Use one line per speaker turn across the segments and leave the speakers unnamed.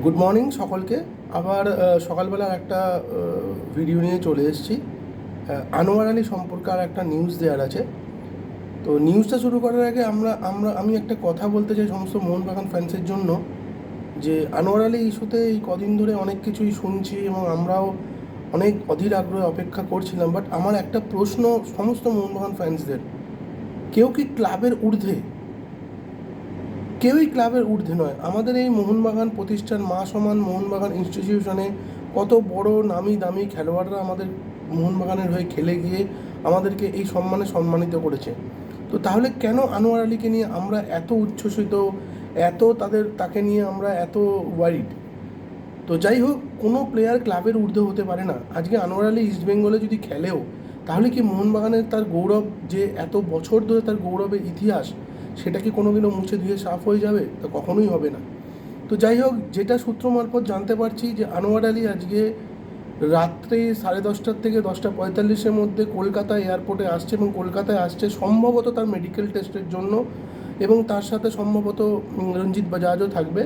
Good morning সকলকে। আবার সকালবেলার একটা ভিডিও নিয়ে চলে এসেছি। আনোয়ার আলী সম্পর্কে আর একটা নিউজ দেওয়ার আছে। তো নিউজটা শুরু করার আগে আমি একটা কথা বলতে চাই সমস্ত মোহনবাগান ফ্যান্সের জন্য, যে আনোয়ার আলী ইস্যুতে এই কদিন ধরে অনেক কিছুই শুনছি এবং আমরাও অনেক অধীর আগ্রহে অপেক্ষা করছিলাম। বাট আমার একটা প্রশ্ন সমস্ত মোহনবাগান ফ্যান্সদের, কেউ কি ক্লাবের ঊর্ধ্বে? কেউই ক্লাবের ঊর্ধ্বে নয়। আমাদের এই মোহনবাগান প্রতিষ্ঠান, মা সমান মোহনবাগান ইনস্টিটিউশনে কত বড় নামি দামি খেলোয়াড়রা আমাদের মোহনবাগানের হয়ে খেলে গিয়ে আমাদেরকে এই সম্মানে সম্মানিত করেছে। তো তাহলে কেন আনোয়ার আলীকে নিয়ে আমরা এত উচ্ছ্বসিত, তাকে নিয়ে আমরা এত ওয়ারিড? তো যাই হোক, কোনো প্লেয়ার ক্লাবের ঊর্ধ্বে হতে পারে না। আজকে আনোয়ার আলী ইস্টবেঙ্গলে যদি খেলেও, তাহলে কি মোহনবাগানের তার গৌরব, যে এত বছর ধরে তার গৌরবের ইতিহাস, সেটা কি কোনোদিনও মুছে ধুয়ে সাফ হয়ে যাবে? তা কখনোই হবে না। তো যাই হোক, যেটা সূত্র মারফত জানতে পারছি যে আনোয়ার আলী আজকে রাত্রে 10:30 থেকে 10:45-এর মধ্যে কলকাতা এয়ারপোর্টে আসছে, এবং কলকাতায় আসছে সম্ভবত তার মেডিকেল টেস্টের জন্য, এবং তার সাথে সম্ভবত রঞ্জিত বাজাজও থাকবে।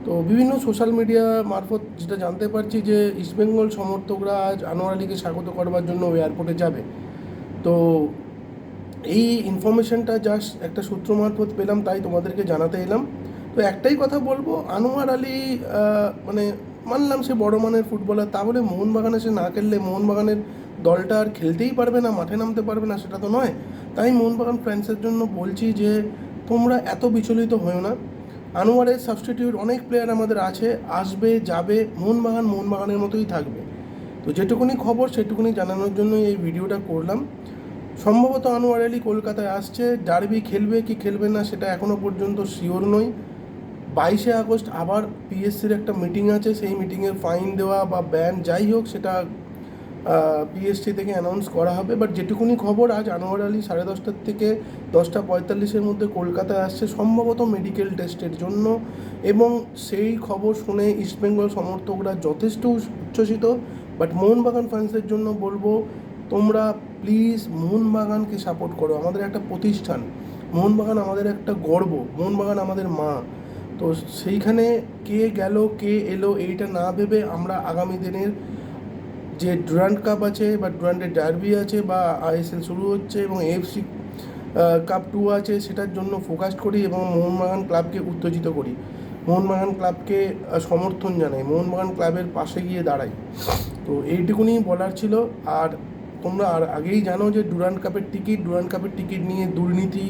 তো বিভিন্ন সোশ্যাল মিডিয়া মারফত যেটা জানতে পারছি যে ইস্টবেঙ্গল সমর্থকরা আজ আনোয়ার আলীকে স্বাগত করবার জন্য এয়ারপোর্টে যাবে। তো এই ইনফরমেশনটা জাস্ট একটা সূত্র মারফত পেলাম, তাই তোমাদেরকে জানাতে এলাম। তো একটাই কথা বলবো, আনোয়ার আলী মানে মানলাম সে বড় মানের ফুটবলার, তাহলে মোহনবাগানে সে না খেললে মোহনবাগানের দলটা আর খেলতেই পারবে না, মাঠে নামতে পারবে না, সেটা তো নয়। তাই মোহনবাগান ফ্যান্সের জন্য বলছি যে তোমরা এত বিচলিত হও না। আনোয়ারের সাবস্টিটিউট অনেক প্লেয়ার আমাদের আছে, আসবে যাবে, মোহনবাগানের মতোই থাকবে। তো যেটুকুনি খবর সেটুকুনি জানানোর জন্য এই ভিডিওটা করলাম। সম্ভবত আনোয়ার আলী কলকাতায় আসছে, ডার্বি খেলবে কি খেলবে না সেটা এখনও পর্যন্ত শিওর নই। 22শে আগস্ট আবার পিএসসির একটা মিটিং আছে, সেই মিটিংয়ের ফাইন দেওয়া বা ব্যান যাই হোক সেটা পিএসসি থেকে অ্যানাউন্স করা হবে। বাট যেটুকুনি খবর, আজ আনোয়ার আলী 10:30 থেকে 10:45-এর মধ্যে কলকাতায় আসছে, সম্ভবত মেডিকেল টেস্টের জন্য। এবং সেই খবর শুনে ইস্টবেঙ্গল সমর্থকরা যথেষ্ট উচ্ছ্বসিত। বাট মোহনবাগান ফ্যান্সদের জন্য বলবো, তোমরা প্লিজ মোহনবাগানকে সাপোর্ট করো। আমাদের একটা প্রতিষ্ঠান, মোহনবাগান আমাদের একটা গর্ব, মোহনবাগান আমাদের মা। তো সেইখানে কে গেল কে এলো এইটা না ভেবে আমরা আগামী দিনের যে ডুরান্ড কাপ আছে বা ডুরান্ডের ডার্বি আছে বা আইএসএল শুরু হচ্ছে এবং এএফসি কাপ 2 আছে, সেটার জন্য ফোকাস করি এবং মোহনবাগান ক্লাবকে উত্তেজিত করি, মোহনবাগান ক্লাবকে সমর্থন জানাই, মোহনবাগান ক্লাবের পাশে গিয়ে দাঁড়াই। তো এইটুকুনি বলার ছিল। আর তোমরা আর আগেই জানো যে ডুরান্ড কাপের টিকিট নিয়ে দুর্নীতি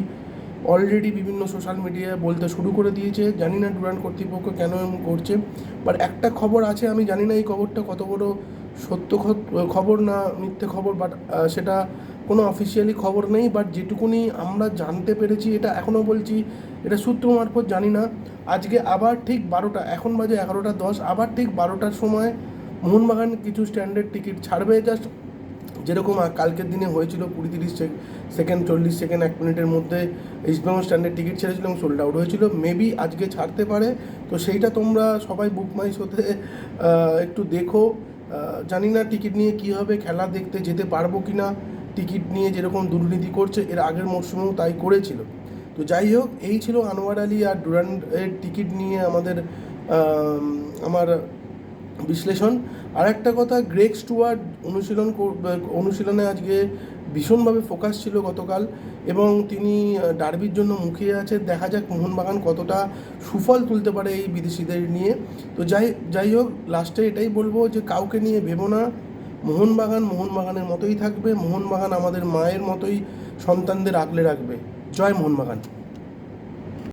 অলরেডি বিভিন্ন সোশ্যাল মিডিয়ায় বলতে শুরু করে দিয়েছে। জানি না ডুরান্ড কর্তৃপক্ষ কেন এমন করছে। বাট একটা খবর আছে, আমি জানি না এই খবরটা কত বড় সত্য খবর না মিথ্যে খবর, বাট সেটা কোনো অফিসিয়ালি খবর নেই। বাট যেটুকুনি আমরা জানতে পেরেছি, এটা এখনও বলছি, এটা সূত্র মারফত, জানি না। আজকে আবার ঠিক 12টা, এখন বাজে 11:10, আবার ঠিক 12টার সময় মোহনবাগান কিছু স্ট্যান্ডার্ড টিকিট ছাড়বে। জাস্ট যেরকম কালকের দিনে হয়েছিল 20-30 সেকেন্ড, 40 সেকেন্ড, 1 মিনিটের মধ্যে ইস্টবেঙ্গল স্ট্যান্ডার্ড টিকিট ছেড়েছিল এবং সোল্ড আউট হয়েছিল। মেবি আজকে ছাড়তে পারে। তো সেইটা তোমরা সবাই বুক মাই শোতে একটু দেখো। জানি না টিকিট নিয়ে কী হবে, খেলা দেখতে যেতে পারবো কি না। টিকিট নিয়ে যেরকম দুর্নীতি করছে, এর আগের মরশুমেও তাই করেছিল। তো যাই হোক, এই ছিল আনোয়ার আলী আর ডুরান্ডের টিকিট নিয়ে আমার বিশ্লেষণ। আর একটা কথা, গ্রেগ স্টুয়ার্ট অনুশীলনে আজকে ভীষণভাবে ফোকাস ছিল গতকাল, এবং তিনি ডার্বির জন্য মুখিয়ে আছে। দেখা যাক মোহনবাগান কতটা সুফল তুলতে পারে এই বিদেশিদের নিয়ে। তো যাই হোক, লাস্টে এটাই বলবো যে কাউকে নিয়ে ভেবো না, মোহনবাগানের মতোই থাকবে, মোহনবাগান আমাদের মায়ের মতোই সন্তানদের আগলে রাখবে। জয় মোহনবাগান।